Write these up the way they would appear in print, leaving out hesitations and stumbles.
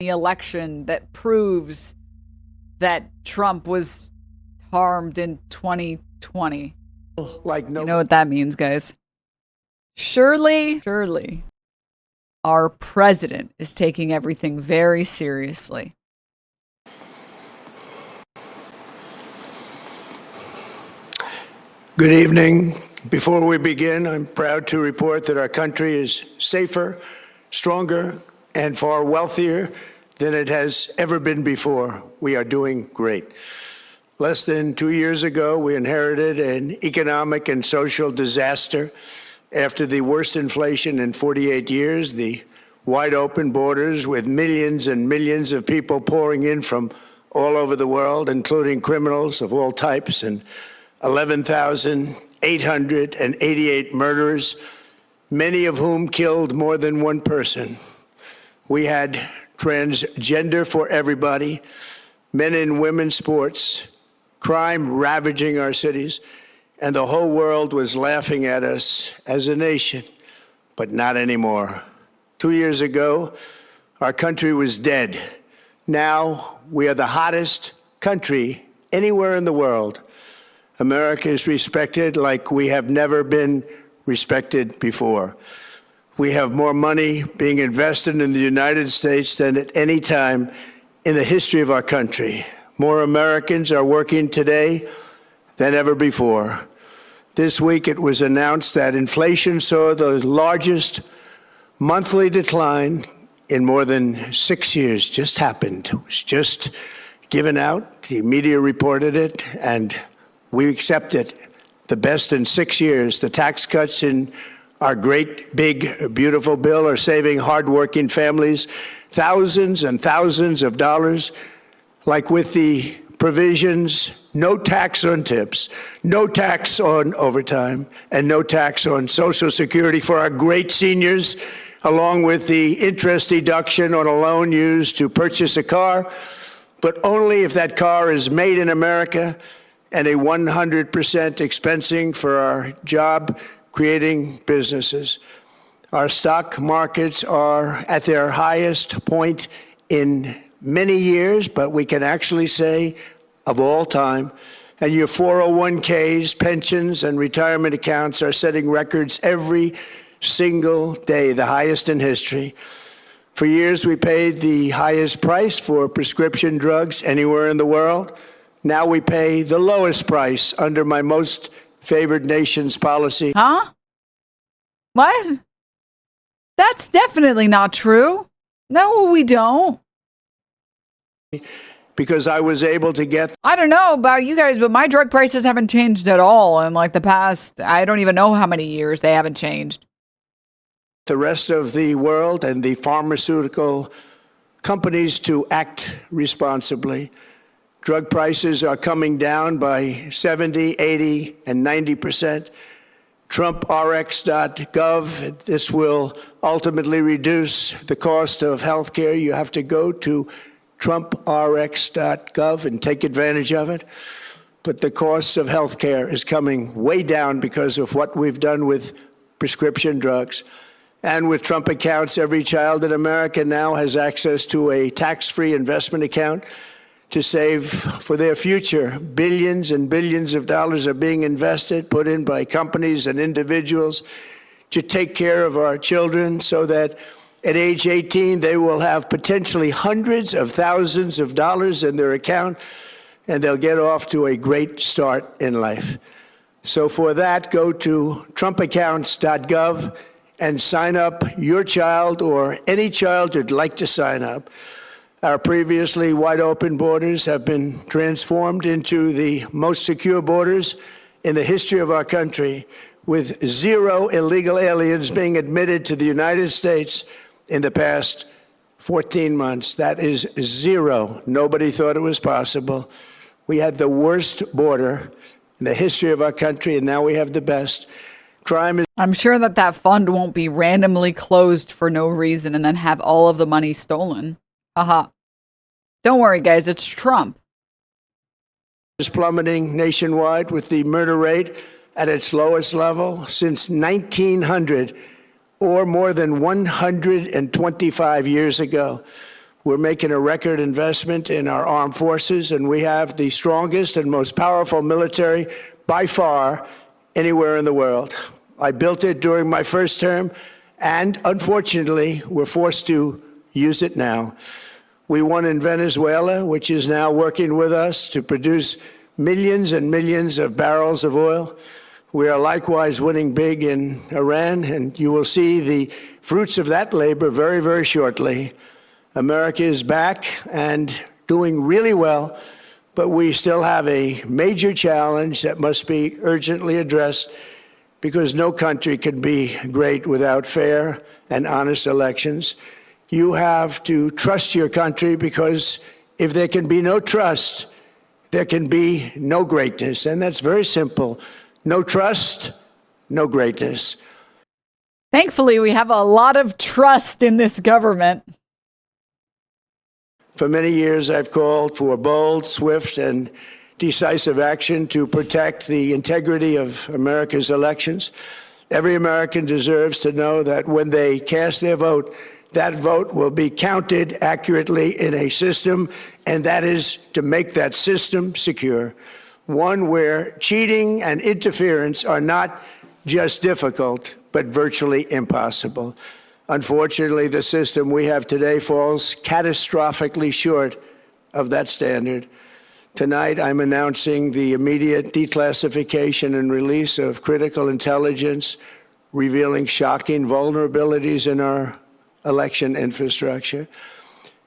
the election that proves that Trump was harmed in 2020. Like no, You know what that means, guys. Surely, our president is taking everything very seriously. Good evening. Before we begin, I'm proud to report that our country is safer, stronger, and far wealthier than it has ever been before. We are doing great. Less than 2 years ago, we inherited an economic and social disaster. After the worst inflation in 48 years, the wide open borders with millions and millions of people pouring in from all over the world, including criminals of all types, and 11,888 murderers, many of whom killed more than one person. We had transgender for everybody, men and women's sports, crime ravaging our cities, and the whole world was laughing at us as a nation, but not anymore. 2 years ago, our country was dead. Now we are the hottest country anywhere in the world. America is respected like we have never been respected before. We have more money being invested in the United States than at any time in the history of our country. More Americans are working today than ever before. This week it was announced that inflation saw the largest monthly decline in more than 6 years. Just happened. It was just given out. The media reported it, and we accept it. The best in 6 years. The tax cuts in our great, big, beautiful bill are saving hardworking families thousands and thousands of dollars, like with the provisions, no tax on tips, no tax on overtime, and no tax on Social Security for our great seniors, along with the interest deduction on a loan used to purchase a car, but only if that car is made in America, and a 100% expensing for our job-creating businesses. Our stock markets are at their highest point in many years, but we can actually say of all time. And your 401ks, pensions, and retirement accounts are setting records every single day, the highest in history. For years, we paid the highest price for prescription drugs anywhere in the world. Now we pay the lowest price under my most favored nation's policy. Huh? What? That's definitely not true. No, we don't. Because I was able to get... I don't know about you guys, but my drug prices haven't changed at all in like the past, I don't even know how many years they haven't changed. The rest of the world and the pharmaceutical companies to act responsibly. Drug prices are coming down by 70, 80, and 90%. TrumpRx.gov, this will ultimately reduce the cost of health care. You have to go to TrumpRx.gov and take advantage of it. But the cost of health care is coming way down because of what we've done with prescription drugs. And with Trump accounts, every child in America now has access to a tax-free investment account to save for their future. Billions and billions of dollars are being invested, put in by companies and individuals to take care of our children so that at age 18, they will have potentially hundreds of thousands of dollars in their account, and they'll get off to a great start in life. So for that, go to TrumpAccounts.gov and sign up your child or any child who'd like to sign up. Our previously wide open borders have been transformed into the most secure borders in the history of our country, with 0 illegal aliens being admitted to the United States in the past 14 months. That is 0. Nobody thought it was possible. We had the worst border in the history of our country, and now we have the best. Crime is... I'm sure that fund won't be randomly closed for no reason and then have all of the money stolen. Haha. Don't worry, guys, it's Trump. Is plummeting nationwide, with the murder rate at its lowest level since 1900, or more than 125 years ago. We're making a record investment in our armed forces, and we have the strongest and most powerful military by far anywhere in the world. I built it during my first term, and unfortunately, we're forced to use it now. We won in Venezuela, which is now working with us to produce millions and millions of barrels of oil. We are likewise winning big in Iran, and you will see the fruits of that labor very, very shortly. America is back and doing really well, but we still have a major challenge that must be urgently addressed because no country can be great without fair and honest elections. You have to trust your country, because if there can be no trust, there can be no greatness. And that's very simple. No trust, no greatness. Thankfully, we have a lot of trust in this government. For many years, I've called for bold, swift, and decisive action to protect the integrity of America's elections. Every American deserves to know that when they cast their vote, that vote will be counted accurately in a system, and that is to make that system secure, one where cheating and interference are not just difficult, but virtually impossible. Unfortunately, the system we have today falls catastrophically short of that standard. Tonight, I'm announcing the immediate declassification and release of critical intelligence revealing shocking vulnerabilities in our election infrastructure.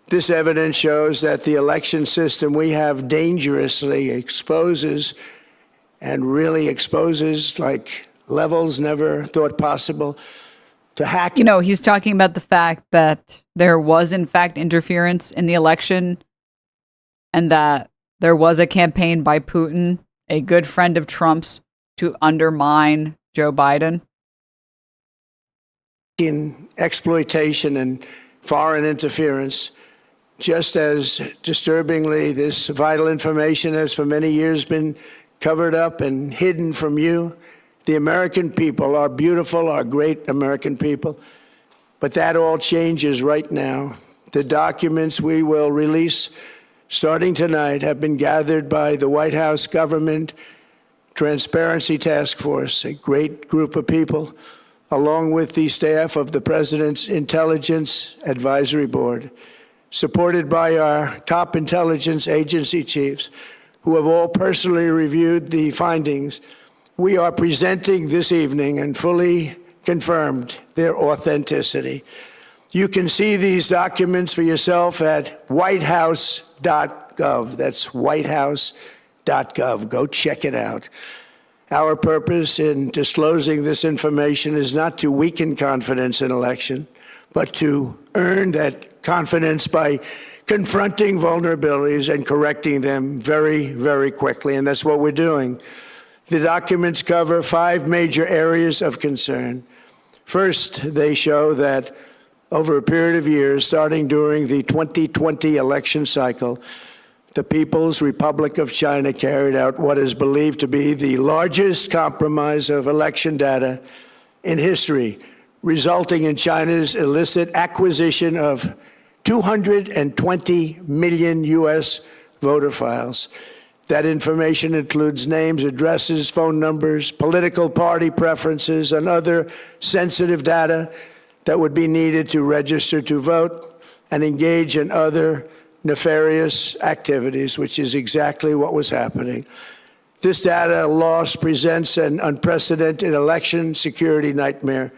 This evidence shows that the election system we have dangerously exposes, and really exposes like levels never thought possible, to hack. You know, he's talking about the fact that there was, in fact, interference in the election, and that there was a campaign by Putin, a good friend of Trump's, to undermine Joe Biden. In exploitation and foreign interference. Just as disturbingly, this vital information has for many years been covered up and hidden from you, the American people, our beautiful, our great American people. But that all changes right now. The documents we will release starting tonight have been gathered by the White House Government Transparency Task Force, a great group of people, along with the staff of the President's Intelligence Advisory Board, supported by our top intelligence agency chiefs, who have all personally reviewed the findings. We are presenting this evening and fully confirmed their authenticity. You can see these documents for yourself at whitehouse.gov. That's whitehouse.gov. Go check it out. Our purpose in disclosing this information is not to weaken confidence in election, but to earn that confidence by confronting vulnerabilities and correcting them very, very quickly. And that's what we're doing. The documents cover 5 major areas of concern. First, they show that over a period of years, starting during the 2020 election cycle, the People's Republic of China carried out what is believed to be the largest compromise of election data in history, resulting in China's illicit acquisition of 220 million U.S. voter files. That information includes names, addresses, phone numbers, political party preferences, and other sensitive data that would be needed to register to vote and engage in other nefarious activities, which is exactly what was happening. This data loss presents an unprecedented election security nightmare.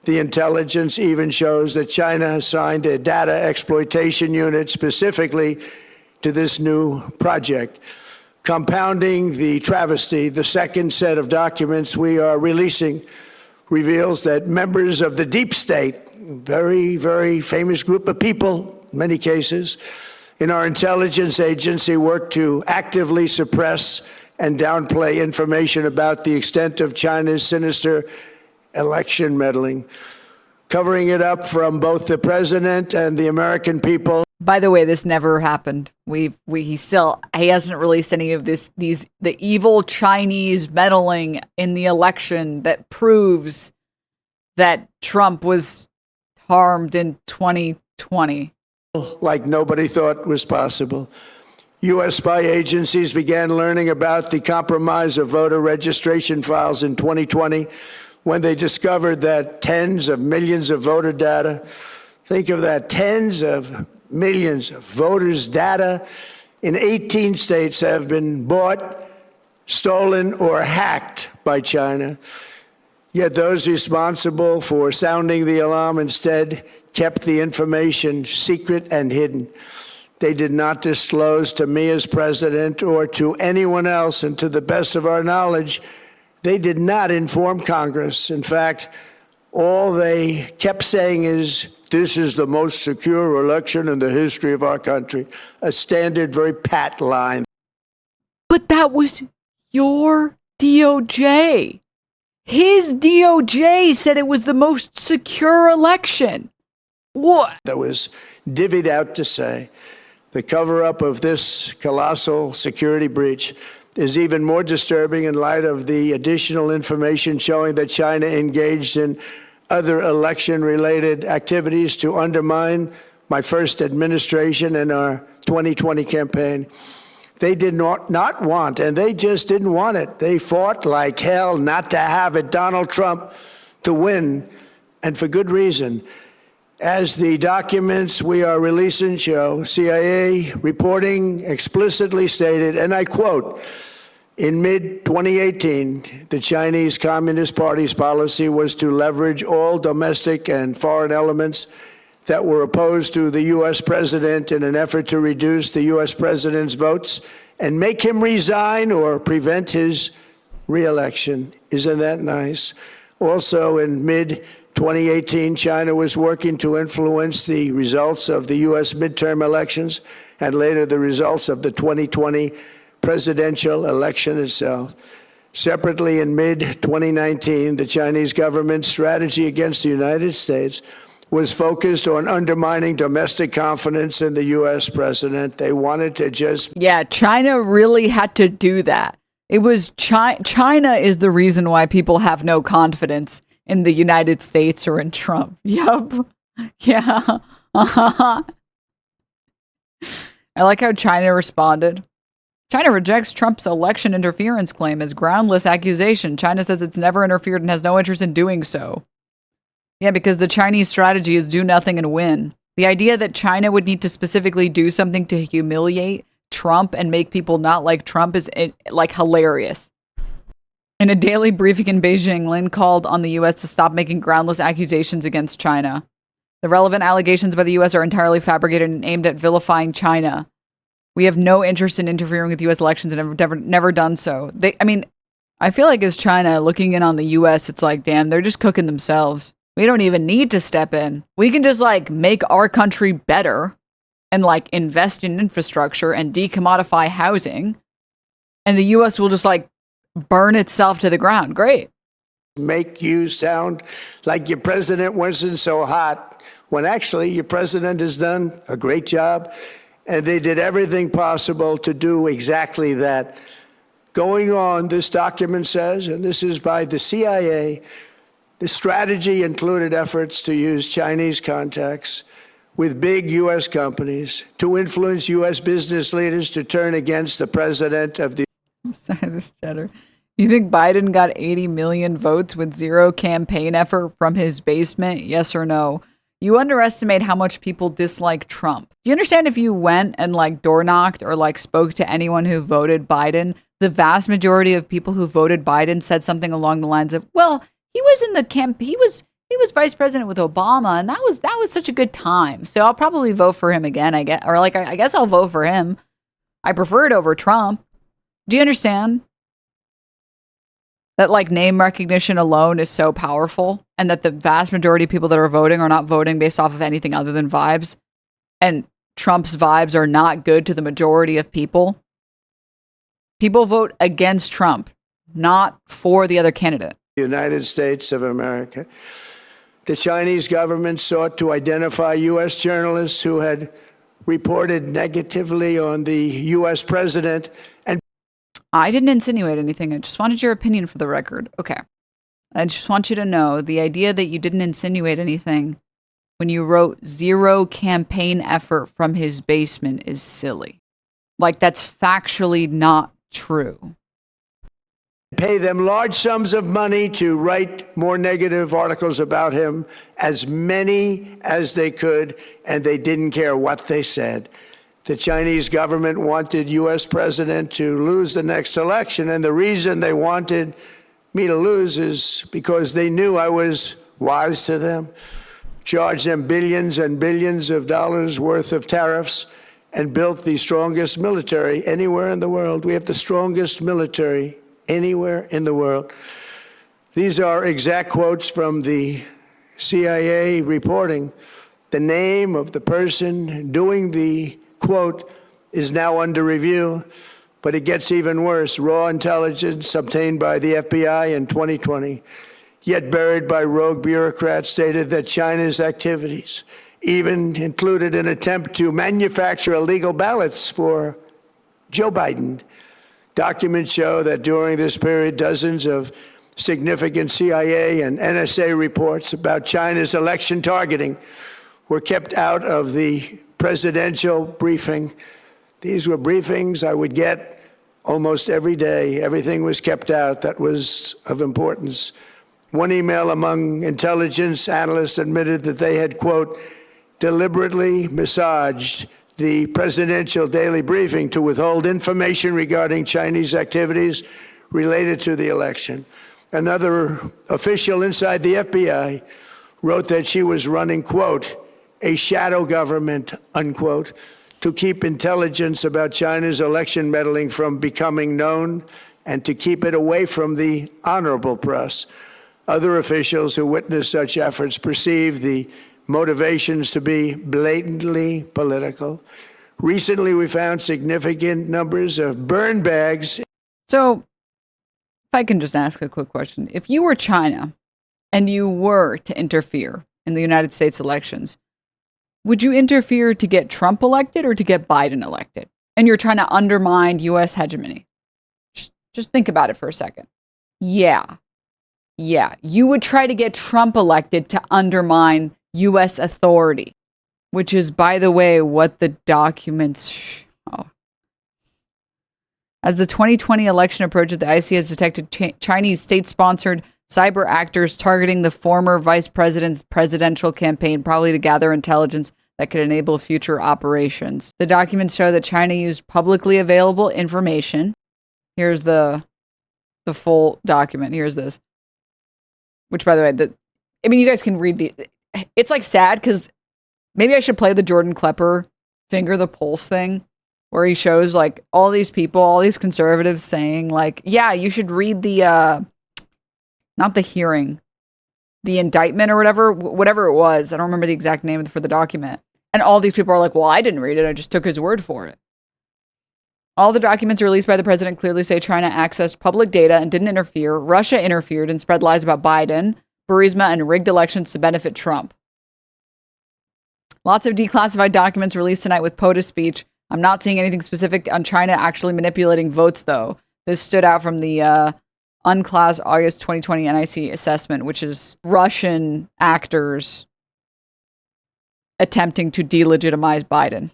The intelligence even shows that China has signed a data exploitation unit specifically to this new project. Compounding the travesty, the second set of documents we are releasing reveals that members of the deep state, very, very famous group of people, in many cases, in our intelligence agency work to actively suppress and downplay information about the extent of China's sinister election meddling, covering it up from both the president and the American people. By the way, this never happened. He hasn't released any of the evil Chinese meddling in the election that proves that Trump was harmed in 2020. like nobody thought was possible. U.S. spy agencies began learning about the compromise of voter registration files in 2020 when they discovered that tens of millions of voter data, think of that, tens of millions of voters' data in 18 states have been bought, stolen, or hacked by China. Yet those responsible for sounding the alarm instead kept the information secret and hidden. They did not disclose to me as president or to anyone else, and to the best of our knowledge, they did not inform Congress. In fact, all they kept saying is, this is the most secure election in the history of our country. A standard, very pat line. But that was your DOJ. His DOJ said it was the most secure election. What? That was divvied out to say the cover-up of this colossal security breach is even more disturbing in light of the additional information showing that China engaged in other election-related activities to undermine my first administration and our 2020 campaign. They did not want, and they just didn't want it. They fought like hell not to have it, Donald Trump, to win, and for good reason. As the documents we are releasing show, CIA reporting explicitly stated, and I quote, in mid-2018, the Chinese Communist Party's policy was to leverage all domestic and foreign elements that were opposed to the U.S. president in an effort to reduce the U.S. president's votes and make him resign or prevent his re-election. Isn't that nice? Also, in mid-2018, China was working to influence the results of the U.S. midterm elections and later the results of the 2020 presidential election itself. Separately, in mid-2019, the Chinese government's strategy against the United States was focused on undermining domestic confidence in the U.S. president. They wanted to just... Yeah, China really had to do that. It was China is the reason why people have no confidence in the United States or in Trump. Yup. Yeah. I like how China responded. China rejects Trump's election interference claim as groundless accusation. China says it's never interfered and has no interest in doing so. Yeah, because the Chinese strategy is do nothing and win. The idea that China would need to specifically do something to humiliate Trump and make people not like Trump is like hilarious. In a daily briefing in Beijing, Lin called on the U.S. to stop making groundless accusations against China. The relevant allegations by the U.S. are entirely fabricated and aimed at vilifying China. We have no interest in interfering with U.S. elections and have never done so. I feel like as China looking in on the U.S., it's like, damn, they're just cooking themselves. We don't even need to step in. We can just like make our country better and like invest in infrastructure and decommodify housing. And the U.S. will just like burn itself to the ground. Great. Make you sound like your president wasn't so hot when actually your president has done a great job. And they did everything possible to do exactly that. Going on, this document says, and this is by the CIA, the strategy included efforts to use Chinese contacts with big U.S. companies to influence U.S. business leaders to turn against the president of the... Sorry, this cheddar. You think Biden got 80 million votes with zero campaign effort from his basement? Yes or no? You underestimate how much people dislike Trump. Do you understand if you went and like door knocked or like spoke to anyone who voted Biden, the vast majority of people who voted Biden said something along the lines of, well, he was in the camp, he was vice president with Obama, and that was such a good time. So I'll probably vote for him again, I guess. Or like I guess I'll vote for him. I prefer it over Trump. Do you understand? That like name recognition alone is so powerful, and that the vast majority of people that are voting are not voting based off of anything other than vibes, and Trump's vibes are not good to the majority of people. People vote against Trump, not for the other candidate. The United States of America. The Chinese government sought to identify U.S. journalists who had reported negatively on the U.S. president. And I didn't insinuate anything. I just wanted your opinion for the record. Okay. I just want you to know the idea that you didn't insinuate anything when you wrote zero campaign effort from his basement is silly. Like, that's factually not true. Pay them large sums of money to write more negative articles about him, as many as they could, and they didn't care what they said. The Chinese government wanted U.S. president to lose the next election, and the reason they wanted me to lose is because they knew I was wise to them, charged them billions and billions of dollars worth of tariffs, and built the strongest military anywhere in the world. We have the strongest military anywhere in the world. These are exact quotes from the CIA reporting. The name of the person doing the quote is now under review, but it gets even worse. Raw intelligence obtained by the FBI in 2020, yet buried by rogue bureaucrats, stated that China's activities even included an attempt to manufacture illegal ballots for Joe Biden. Documents show that during this period, dozens of significant CIA and NSA reports about China's election targeting were kept out of the presidential briefing. These were briefings I would get almost every day. Everything was kept out that was of importance. One email among intelligence analysts admitted that they had, quote, deliberately massaged the presidential daily briefing to withhold information regarding Chinese activities related to the election. Another official inside the FBI wrote that she was running, quote, a shadow government, unquote, to keep intelligence about China's election meddling from becoming known and to keep it away from the honorable press. Other officials who witnessed such efforts perceived the motivations to be blatantly political. Recently, we found significant numbers of burn bags. So, if I can just ask a quick question. If you were China and you were to interfere in the United States elections, would you interfere to get Trump elected or to get Biden elected? And you're trying to undermine U.S. hegemony. Just think about it for a second. Yeah. You would try to get Trump elected to undermine U.S. authority, which is, by the way, what the documents show. As the 2020 election approaches, the IC has detected Chinese state-sponsored cyber actors targeting the former vice president's presidential campaign, probably to gather intelligence that could enable future operations. The documents show that China used publicly available information. Here's the full document. Here's this. Which, by the way, you guys can read it's like sad because maybe I should play the Jordan Klepper finger the pulse thing where he shows like all these people, all these conservatives saying like, yeah, you should read the, not the hearing, the indictment or whatever it was. I don't remember the exact name for the document. And all these people are like, well, I didn't read it. I just took his word for it. All the documents released by the president clearly say China accessed public data and didn't interfere. Russia interfered and spread lies about Biden, Burisma, and rigged elections to benefit Trump. Lots of declassified documents released tonight with POTUS speech. I'm not seeing anything specific on China actually manipulating votes, though. This stood out from the unclassed August 2020 NIC assessment, which is Russian actors attempting to delegitimize Biden.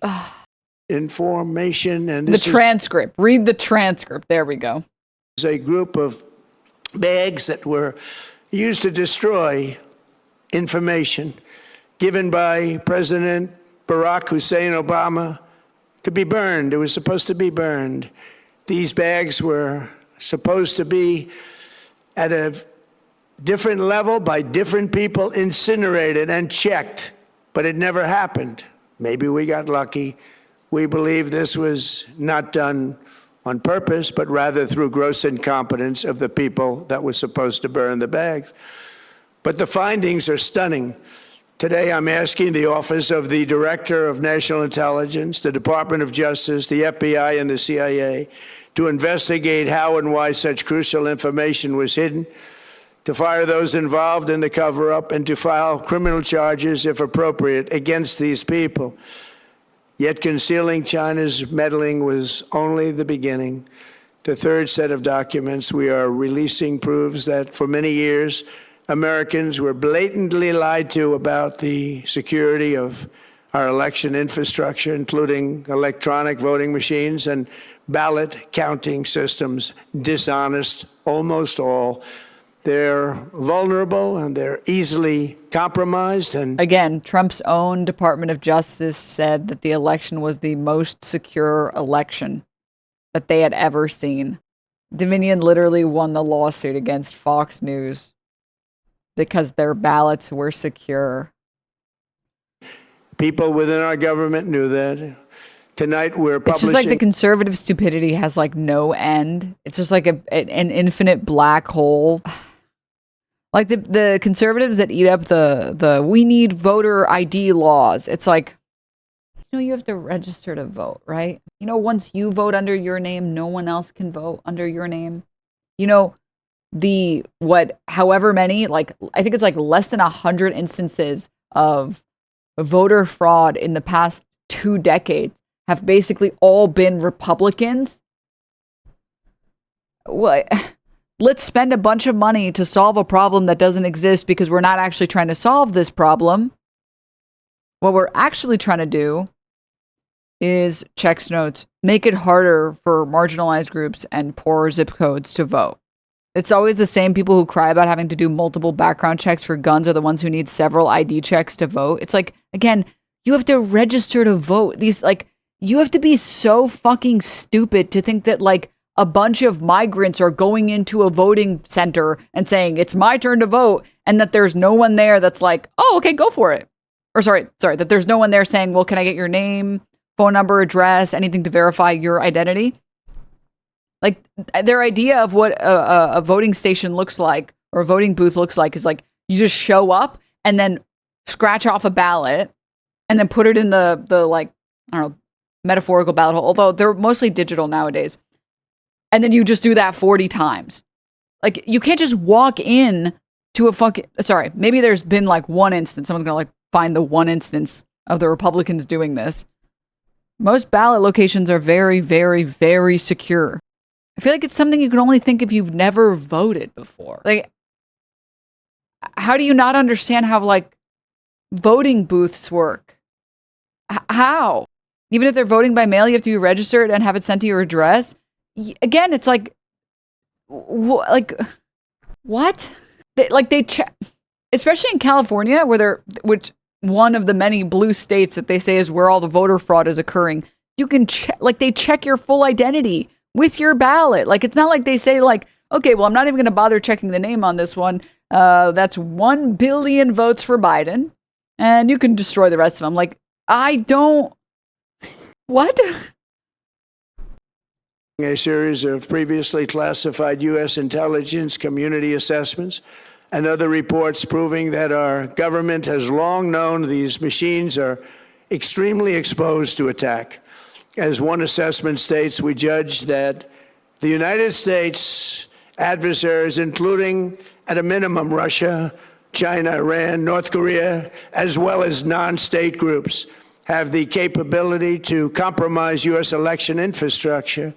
Information and the transcript. Read the transcript. There we go. A group of bags that were used to destroy information given by President Barack Hussein Obama to be burned. It was supposed to be burned. These bags were supposed to be at a different level by different people, incinerated and checked, but it never happened. Maybe we got lucky. We believe this was not done on purpose, but rather through gross incompetence of the people that were supposed to burn the bags. But the findings are stunning. Today, I'm asking the Office of the Director of National Intelligence, the Department of Justice, the FBI, and the CIA to investigate how and why such crucial information was hidden, to fire those involved in the cover-up, and to file criminal charges, if appropriate, against these people. Yet concealing China's meddling was only the beginning. The third set of documents we are releasing proves that for many years, Americans were blatantly lied to about the security of our election infrastructure, including electronic voting machines and ballot counting systems, dishonest, almost all. They're vulnerable and they're easily compromised. And again, Trump's own Department of Justice said that the election was the most secure election that they had ever seen. Dominion literally won the lawsuit against Fox News because their ballots were secure. People within our government knew that. Tonight we're publishing... It's just like the conservative stupidity has like no end. It's just like an infinite black hole. Like the conservatives that eat up the we need voter ID laws. It's like, you have to register to vote, right? Once you vote under your name, no one else can vote under your name. However many, like, I think it's like less than 100 instances of voter fraud in the past 2 decades have basically all been Republicans. What? Let's spend a bunch of money to solve a problem that doesn't exist because we're not actually trying to solve this problem. What we're actually trying to do is, checks notes, make it harder for marginalized groups and poor zip codes to vote. It's always the same people who cry about having to do multiple background checks for guns are the ones who need several ID checks to vote. It's like, again, you have to register to vote. You have to be so fucking stupid to think that like a bunch of migrants are going into a voting center and saying, it's my turn to vote. And that there's no one there that's like, oh, okay, go for it. Or sorry, that there's no one there saying, well, can I get your name, phone number, address, anything to verify your identity? Like their idea of what a voting station looks like or a voting booth looks like is like, you just show up and then scratch off a ballot and then put it in the like, I don't know, metaphorical ballot hole, although they're mostly digital nowadays. And then you just do that 40 times. Like, you can't just walk in to a sorry, maybe there's been like one instance. Someone's going to like find the one instance of the Republicans doing this. Most ballot locations are very, very, very secure. I feel like it's something you can only think if you've never voted before. Like, how do you not understand how like voting booths work? How? Even if they're voting by mail, you have to be registered and have it sent to your address. Again, it's like, what? They check, especially in California, which one of the many blue states that they say is where all the voter fraud is occurring. You can check, like they check your full identity with your ballot. Like, it's not like they say like, okay, well, I'm not even going to bother checking the name on this one. That's 1 billion votes for Biden, and you can destroy the rest of them. Like, I don't. What? A series of previously classified U.S. intelligence community assessments and other reports proving that our government has long known these machines are extremely exposed to attack. As one assessment states, we judge that the United States adversaries, including at a minimum Russia, China, Iran, North Korea, as well as non-state groups, have the capability to compromise U.S. election infrastructure.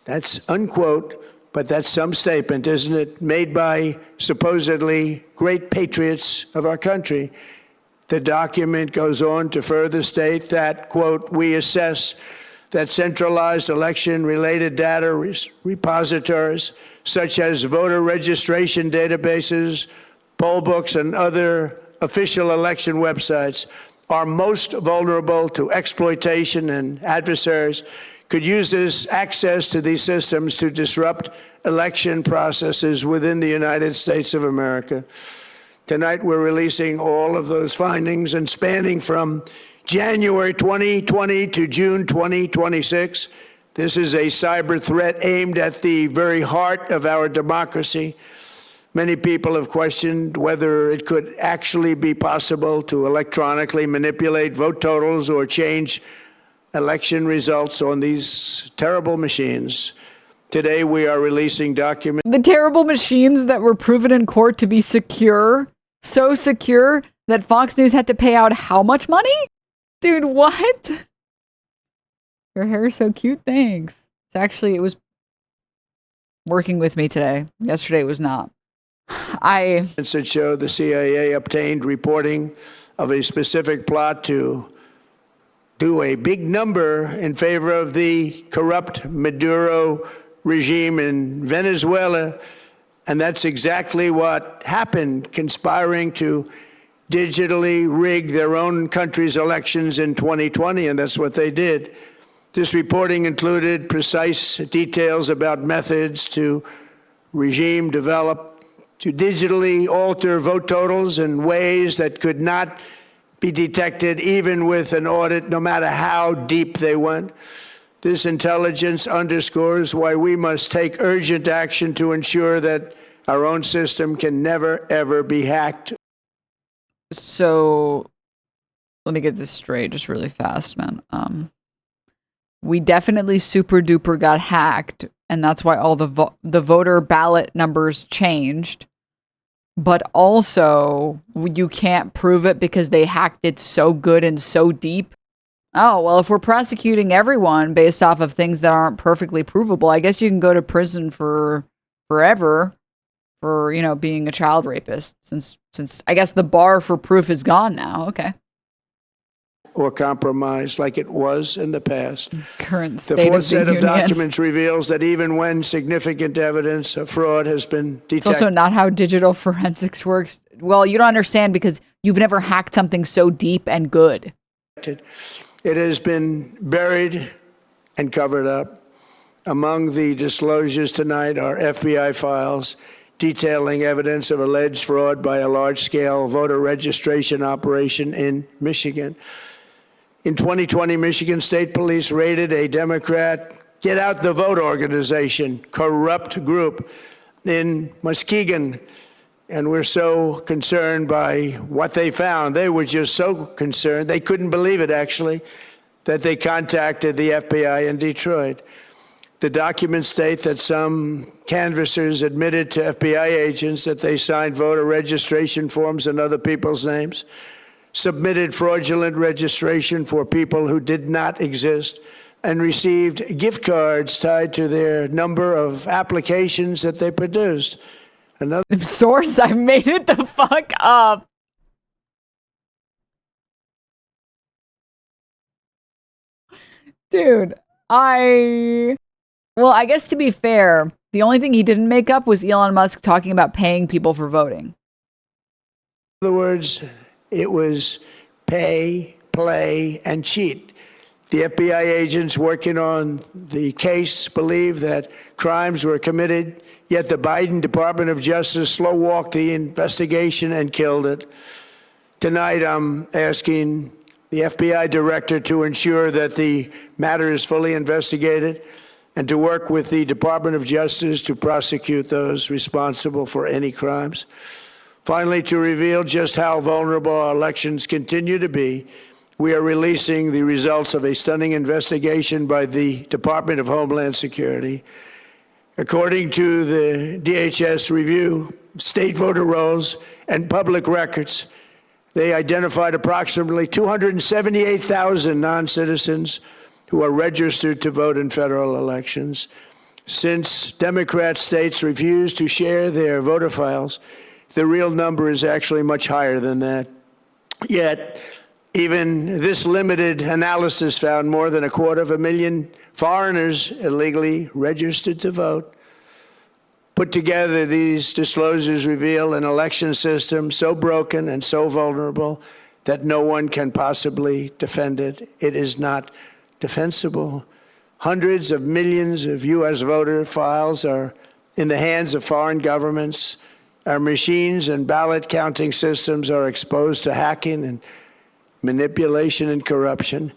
That's unquote, but that's some statement, isn't it? Made by supposedly great patriots of our country. The document goes on to further state that, quote, we assess that centralized election-related data repositories, such as voter registration databases, poll books, and other official election websites, are most vulnerable to exploitation, and adversaries could use this access to these systems to disrupt election processes within the United States of America. Tonight, we're releasing all of those findings, and spanning from January 2020 to June 2026. This is a cyber threat aimed at the very heart of our democracy. Many people have questioned whether it could actually be possible to electronically manipulate vote totals or change election results on these terrible machines. Today, we are releasing documents. The terrible machines that were proven in court to be secure, so secure that Fox News had to pay out how much money? Dude, what? Your hair is so cute, thanks. It was working with me today. Yesterday it was not. that show the CIA obtained reporting of a specific plot to do a big number in favor of the corrupt Maduro regime in Venezuela. And that's exactly what happened, conspiring to digitally rig their own country's elections in 2020, and that's what they did. This reporting included precise details about methods to regime develop to digitally alter vote totals in ways that could not be detected even with an audit, no matter how deep they went. This intelligence underscores why we must take urgent action to ensure that our own system can never, ever be hacked. So let me get this straight just really fast, man. We definitely super duper got hacked, and that's why all the voter ballot numbers changed. But also, you can't prove it because they hacked it so good and so deep. Oh, well, if we're prosecuting everyone based off of things that aren't perfectly provable, I guess you can go to prison for forever for, you know, being a child rapist, since I guess the bar for proof is gone now. Okay. Or compromised like it was in the past. Current state the fourth of the set of union. documents reveals that even when significant evidence of fraud has been detected. It's also not how digital forensics works. Well, you don't understand because you've never hacked something so deep and good. It has been buried and covered up. Among the disclosures tonight are FBI files detailing evidence of alleged fraud by a large-scale voter registration operation in Michigan. In 2020, Michigan State Police raided a Democrat Get Out the Vote organization, corrupt group in Muskegon. And we're so concerned by what they found. They were just so concerned. They couldn't believe it, actually, that they contacted the FBI in Detroit. The documents state that some canvassers admitted to FBI agents that they signed voter registration forms in other people's names, submitted fraudulent registration for people who did not exist, and received gift cards tied to their number of applications that they produced. Another source, I made it the fuck up. Dude, well, I guess to be fair, the only thing he didn't make up was Elon Musk talking about paying people for voting. In other words, it was pay, play, and cheat. The FBI agents working on the case believe that crimes were committed, yet the Biden Department of Justice slow-walked the investigation and killed it. Tonight, I'm asking the FBI director to ensure that the matter is fully investigated and to work with the Department of Justice to prosecute those responsible for any crimes. Finally, to reveal just how vulnerable our elections continue to be, we are releasing the results of a stunning investigation by the Department of Homeland Security. According to the DHS review of state voter rolls and public records, they identified approximately 278,000 non-citizens who are registered to vote in federal elections. Since Democrat states refuse to share their voter files, the real number is actually much higher than that. Yet, even this limited analysis found more than 250,000 foreigners illegally registered to vote. Put together, these disclosures reveal an election system so broken and so vulnerable that no one can possibly defend it. It is not defensible. Hundreds of millions of U.S. voter files are in the hands of foreign governments. Our machines and ballot counting systems are exposed to hacking and manipulation and corruption.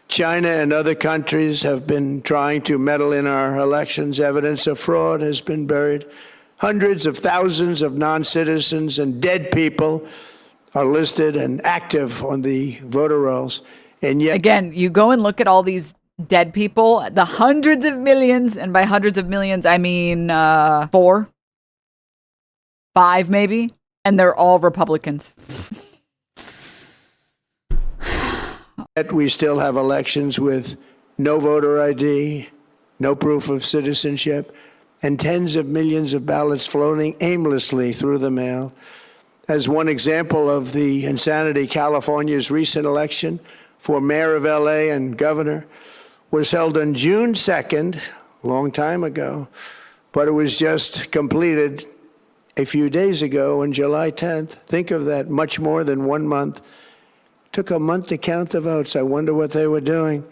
China and other countries have been trying to meddle in our elections. Evidence of fraud has been buried. Hundreds of thousands of non-citizens and dead people are listed and active on the voter rolls. And yet, again, you go and look at all these dead people, the hundreds of millions, and by hundreds of millions, I mean 4, 5 maybe, and they're all Republicans. Yet we still have elections with no voter ID, no proof of citizenship, and tens of millions of ballots floating aimlessly through the mail. As one example of the insanity, California's recent election for mayor of LA and governor was held on June 2nd, a long time ago, but it was just completed a few days ago on July 10th. Think of that, much more than 1 month. Took a month to count the votes. I wonder what they were doing.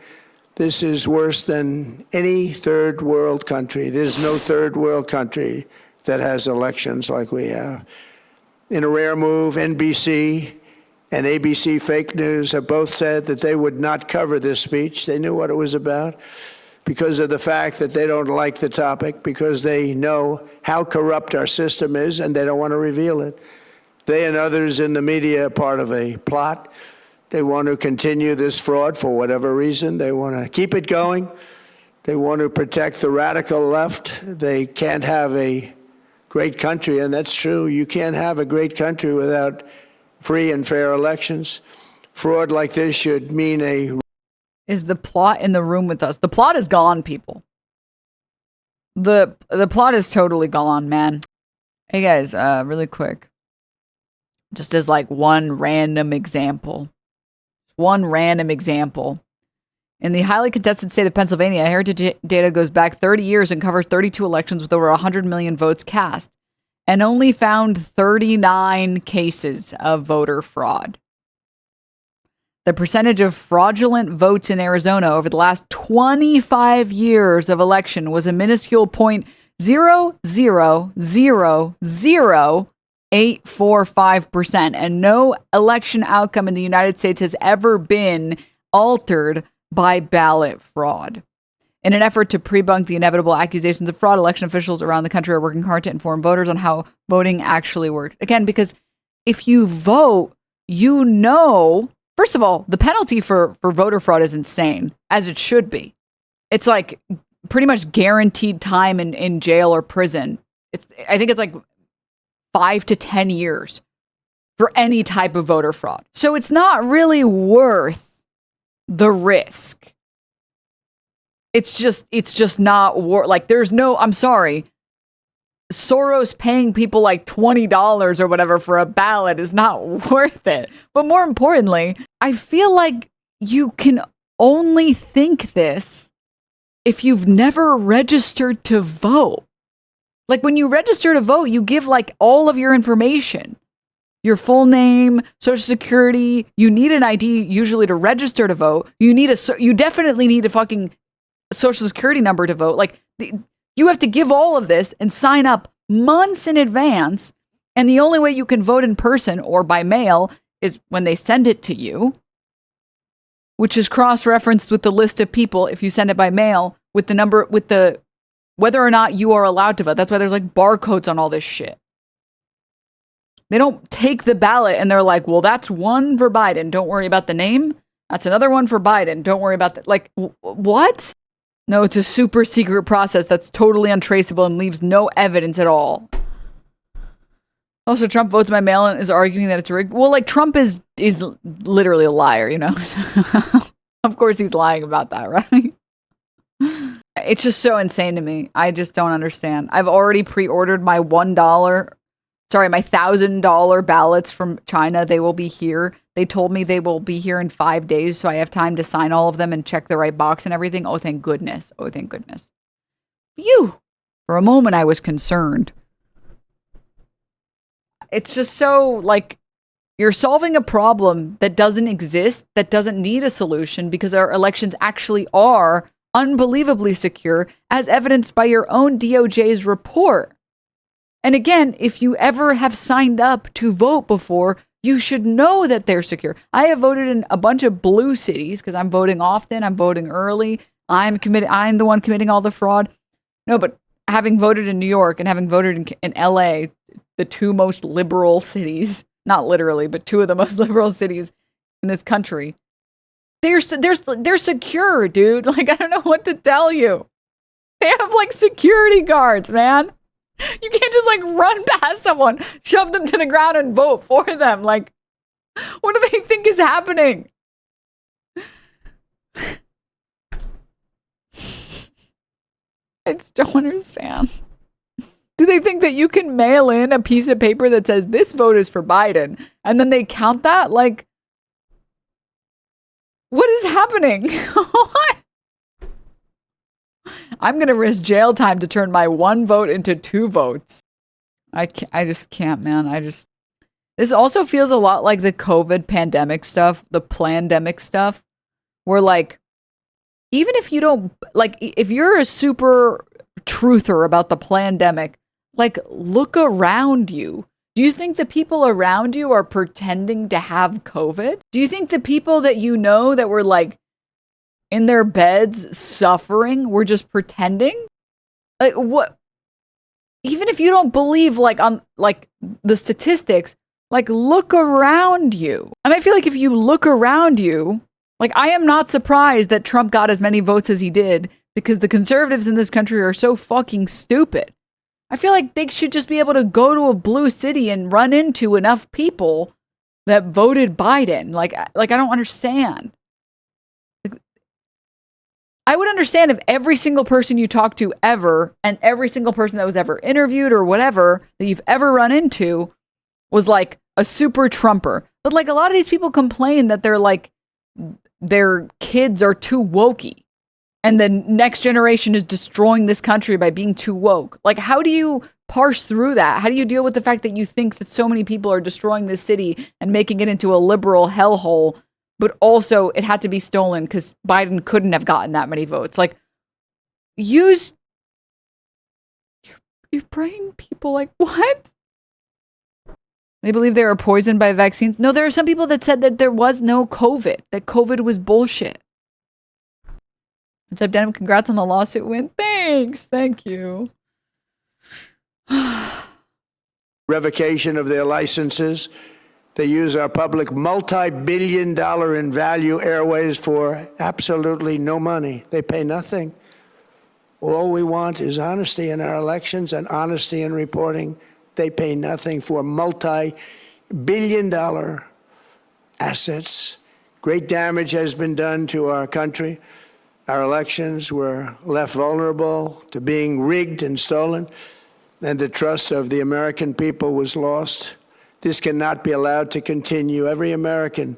This is worse than any third world country. There's no third world country that has elections like we have. In a rare move, NBC and ABC Fake News have both said that they would not cover this speech. They knew what it was about because of the fact that they don't like the topic, because they know how corrupt our system is and they don't want to reveal it. They and others in the media are part of a plot. They want to continue this fraud for whatever reason. They want to keep it going. They want to protect the radical left. They can't have a great country, and that's true. You can't have a great country without free and fair elections. Fraud like this should mean a... Is the plot in the room with us? The plot is gone, people. The plot is totally gone, man. Hey guys, really quick. Just as like one random example. In the highly contested state of Pennsylvania, heritage data goes back 30 years and covers 32 elections with over 100 million votes cast, and only found 39 cases of voter fraud. The percentage of fraudulent votes in Arizona over the last 25 years of election was a minuscule 0.0000845%, and no election outcome in the United States has ever been altered by ballot fraud. In an effort to debunk the inevitable accusations of fraud, election officials around the country are working hard to inform voters on how voting actually works. Again, because if you vote, you know, first of all, the penalty for voter fraud is insane, as it should be. It's like pretty much guaranteed time in jail or prison. I think it's like 5 to 10 years for any type of voter fraud. So it's not really worth the risk. It's just not worth, like, there's no, I'm sorry, Soros paying people like $20 or whatever for a ballot is not worth it. But more importantly, I feel like you can only think this if you've never registered to vote. Like, when you register to vote, you give like all of your information. Your full name, social security. You need an ID usually to register to vote. You definitely need a fucking social security number to vote. Like, you have to give all of this and sign up months in advance. And the only way you can vote in person or by mail is when they send it to you, which is cross-referenced with the list of people if you send it by mail with the number, with the whether or not you are allowed to vote. That's why there's like barcodes on all this shit. They don't take the ballot and they're like, well, that's one for Biden. Don't worry about the name. That's another one for Biden. Don't worry about that. Like, what? No, it's a super secret process that's totally untraceable and leaves no evidence at all. Also, Trump votes by mail and is arguing that it's rigged. Well, like, Trump is literally a liar, you know? Of course he's lying about that, right? It's just so insane to me. I just don't understand. I've already pre-ordered my my $1,000 ballots from China. They will be here. They told me they will be here in 5 days, so I have time to sign all of them and check the right box and everything. Oh, thank goodness. Oh, thank goodness. Phew. For a moment, I was concerned. It's just so, like, you're solving a problem that doesn't exist, that doesn't need a solution, because our elections actually are unbelievably secure, as evidenced by your own DOJ's report. And again, if you ever have signed up to vote before, you should know that they're secure. I have voted in a bunch of blue cities because I'm voting often. I'm voting early. I'm the one committing all the fraud. No, but having voted in New York and having voted in LA, the two most liberal cities, not literally, but two of the most liberal cities in this country, they're secure, dude. Like, I don't know what to tell you. They have like security guards, man. You can't just like run past someone, shove them to the ground and vote for them. Like, what do they think is happening? I just don't understand. Do they think that you can mail in a piece of paper that says this vote is for Biden and then they count that? Like, what is happening? What? I'm going to risk jail time to turn my one vote into two votes. I just can't, man. This also feels a lot like the COVID pandemic stuff, the plandemic stuff, where like, even if you don't, like, if you're a super truther about the plandemic, like, look around you. Do you think the people around you are pretending to have COVID? Do you think the people that you know that were like in their beds suffering were just pretending? Like, what? Even if you don't believe like on like the statistics, like, look around you. And I feel like if you look around you, like, I am not surprised that Trump got as many votes as he did because the conservatives in this country are so fucking stupid. I feel like they should just be able to go to a blue city and run into enough people that voted Biden. Like I don't understand. I would understand if every single person you talk to ever and every single person that was ever interviewed or whatever that you've ever run into was like a super Trumper. But like a lot of these people complain that they're like, their kids are too wokey and the next generation is destroying this country by being too woke. Like, how do you parse through that? How do you deal with the fact that you think that so many people are destroying this city and making it into a liberal hellhole, but also it had to be stolen because Biden couldn't have gotten that many votes? Like, use your brain, people. Like, what? They believe they were poisoned by vaccines. No, there are some people that said that there was no COVID, that COVID was bullshit. What's up, Denim? Congrats on the lawsuit win. Thanks. Thank you. Revocation of their licenses. They use our public multi-billion-dollar in value airways for absolutely no money. They pay nothing. All we want is honesty in our elections and honesty in reporting. They pay nothing for multi-billion-dollar assets. Great damage has been done to our country. Our elections were left vulnerable to being rigged and stolen, and the trust of the American people was lost. This cannot be allowed to continue. Every American,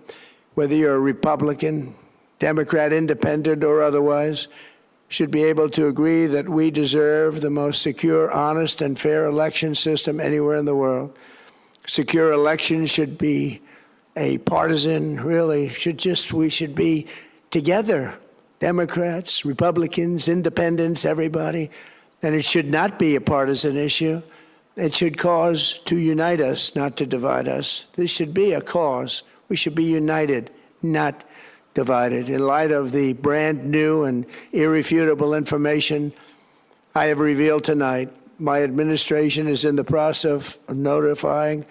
whether you're a Republican, Democrat, Independent, or otherwise, should be able to agree that we deserve the most secure, honest, and fair election system anywhere in the world. Secure elections should be a partisan, really, we should be together, Democrats, Republicans, Independents, everybody, and it should not be a partisan issue. It should cause to unite us, not to divide us. This should be a cause. We should be united, not divided. In light of the brand new and irrefutable information I have revealed tonight, my administration is in the process of notifying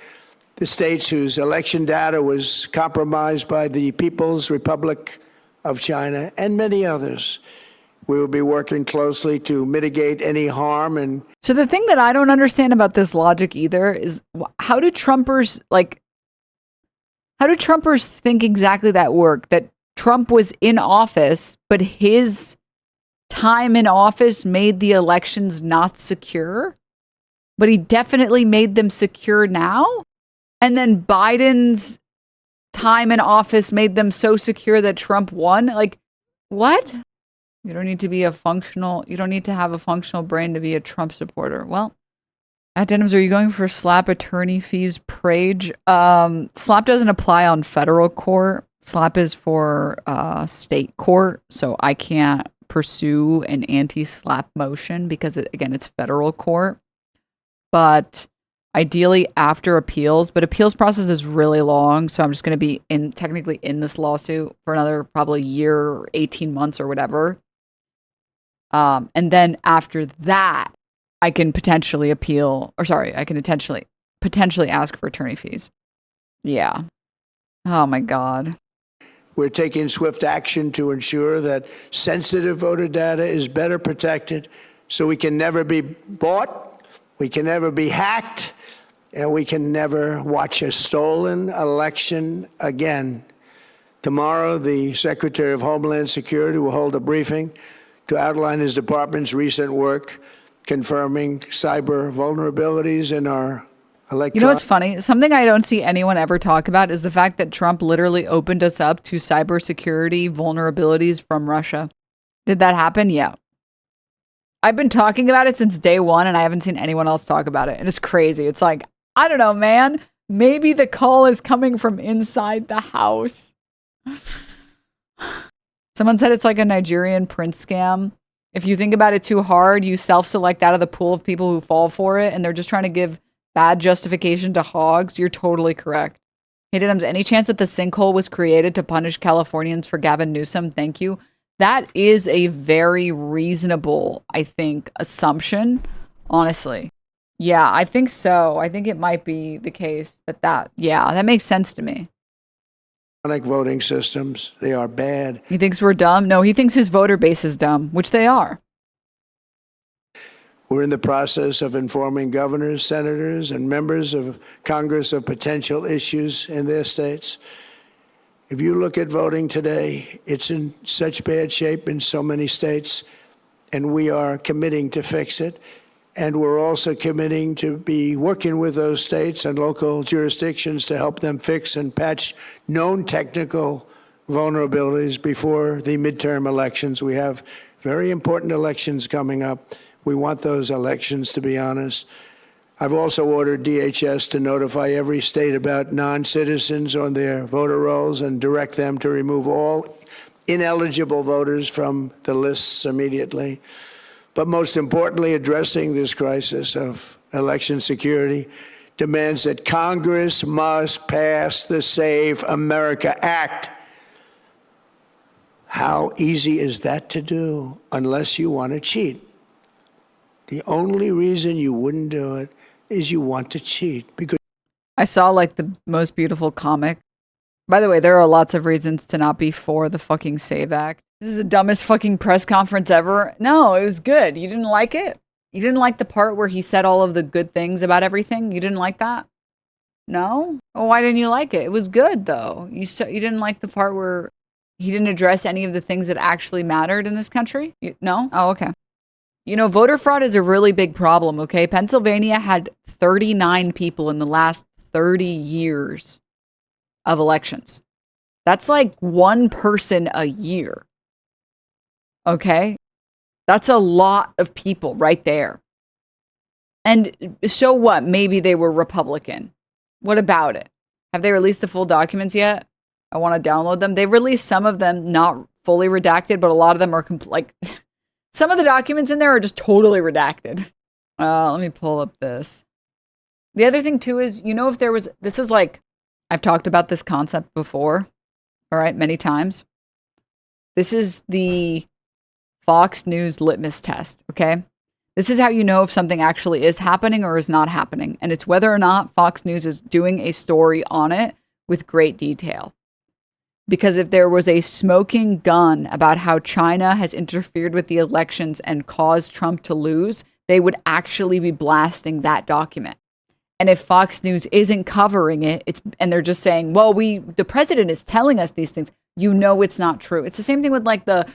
the states whose election data was compromised by the People's Republic of China and many others. We will be working closely to mitigate any harm. And so the thing that I don't understand about this logic either is how do Trumpers think exactly that work? That Trump was in office, but his time in office made the elections not secure, but he definitely made them secure now. And then Biden's time in office made them so secure that Trump won. Like, what? You don't need to have a functional brain to be a Trump supporter. Well, at Denims, are you going for SLAPP attorney fees prage? SLAPP doesn't apply on federal court. SLAPP is for state court, so I can't pursue an anti-SLAPP motion because, it's federal court. But ideally after appeals, but appeals process is really long, so I'm just going to be technically in this lawsuit for another probably year, 18 months or whatever. And then after that, I can potentially potentially ask for attorney fees. Yeah. Oh my God. we're taking swift action to ensure that sensitive voter data is better protected so we can never be bought, we can never be hacked, and we can never watch a stolen election again. Tomorrow, the Secretary of Homeland Security will hold a briefing to outline his department's recent work confirming cyber vulnerabilities in our electronic. You know what's funny? Something I don't see anyone ever talk about is the fact that Trump literally opened us up to cybersecurity vulnerabilities from Russia. Did that happen? Yeah. I've been talking about it since day one, and I haven't seen anyone else talk about it. And it's crazy. It's like, I don't know, man. Maybe the call is coming from inside the house. Someone said it's like a Nigerian prince scam. If you think about it too hard, you self-select out of the pool of people who fall for it, and they're just trying to give bad justification to hogs. You're totally correct. Hey, Denims, any chance that the sinkhole was created to punish Californians for Gavin Newsom? Thank you. That is a very reasonable, I think, assumption, honestly. Yeah, I think so. I think it might be the case that makes sense to me. Voting systems, they are bad. He thinks we're dumb? No, he thinks his voter base is dumb, which they are. We're in the process of informing governors, senators, and members of Congress of potential issues in their states. If you look at voting today, it's in such bad shape in so many states, and we are committing to fix it. And we're also committing to be working with those states and local jurisdictions to help them fix and patch known technical vulnerabilities before the midterm elections. We have very important elections coming up. We want those elections to be honest. I've also ordered DHS to notify every state about non-citizens on their voter rolls and direct them to remove all ineligible voters from the lists immediately. But most importantly, addressing this crisis of election security demands that Congress must pass the Save America Act. How easy is that to do unless you want to cheat? The only reason you wouldn't do it is you want to cheat. Because I saw like the most beautiful comic. By the way, there are lots of reasons to not be for the fucking Save Act. This is the dumbest fucking press conference ever. No, it was good. You didn't like it? You didn't like the part where he said all of the good things about everything? You didn't like that? No? Well, why didn't you like it? It was good though. You didn't like the part where he didn't address any of the things that actually mattered in this country? No? Oh, okay. You know, voter fraud is a really big problem, okay? Pennsylvania had 39 people in the last 30 years of elections. That's like one person a year. Okay? That's a lot of people right there. And so what? Maybe they were Republican. What about it? Have they released the full documents yet? I want to download them. They released some of them, not fully redacted, but a lot of them are like some of the documents in there are just totally redacted. Let me pull up this. The other thing too is, you know, if there was, this is like, I've talked about this concept before, all right, many times. This is the Fox News litmus test, okay? This is how you know if something actually is happening or is not happening. And it's whether or not Fox News is doing a story on it with great detail. Because if there was a smoking gun about how China has interfered with the elections and caused Trump to lose, they would actually be blasting that document. And if Fox News isn't covering it, and they're just saying, well, the president is telling us these things, you know it's not true. It's the same thing with like the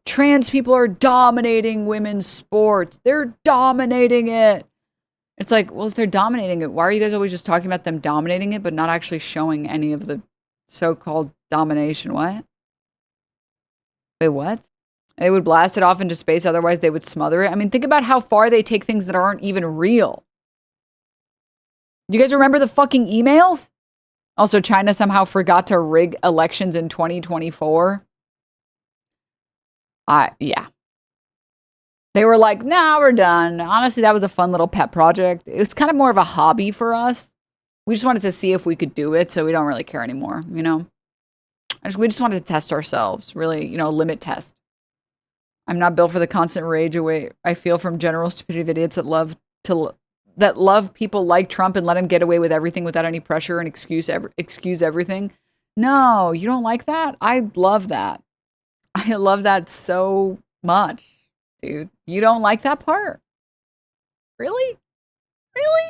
trans people are dominating women's sports. They're dominating it. It's like, well, if they're dominating it, why are you guys always just talking about them dominating it, but not actually showing any of the so-called domination? What? Wait, what? They would blast it off into space, otherwise they would smother it. I mean, think about how far they take things that aren't even real. Do you guys remember the fucking emails? Also, China somehow forgot to rig elections in 2024. Yeah. They were like, nah, we're done. Honestly, that was a fun little pet project. It was kind of more of a hobby for us. We just wanted to see if we could do it, so we don't really care anymore, you know? We just wanted to test ourselves, really, you know, limit test. I'm not built for the constant rage away I feel from general stupidity of idiots that love people like Trump and let him get away with everything without any pressure and excuse everything. No, you don't like that? I love that. I love that so much, dude. You don't like that part? Really? Really?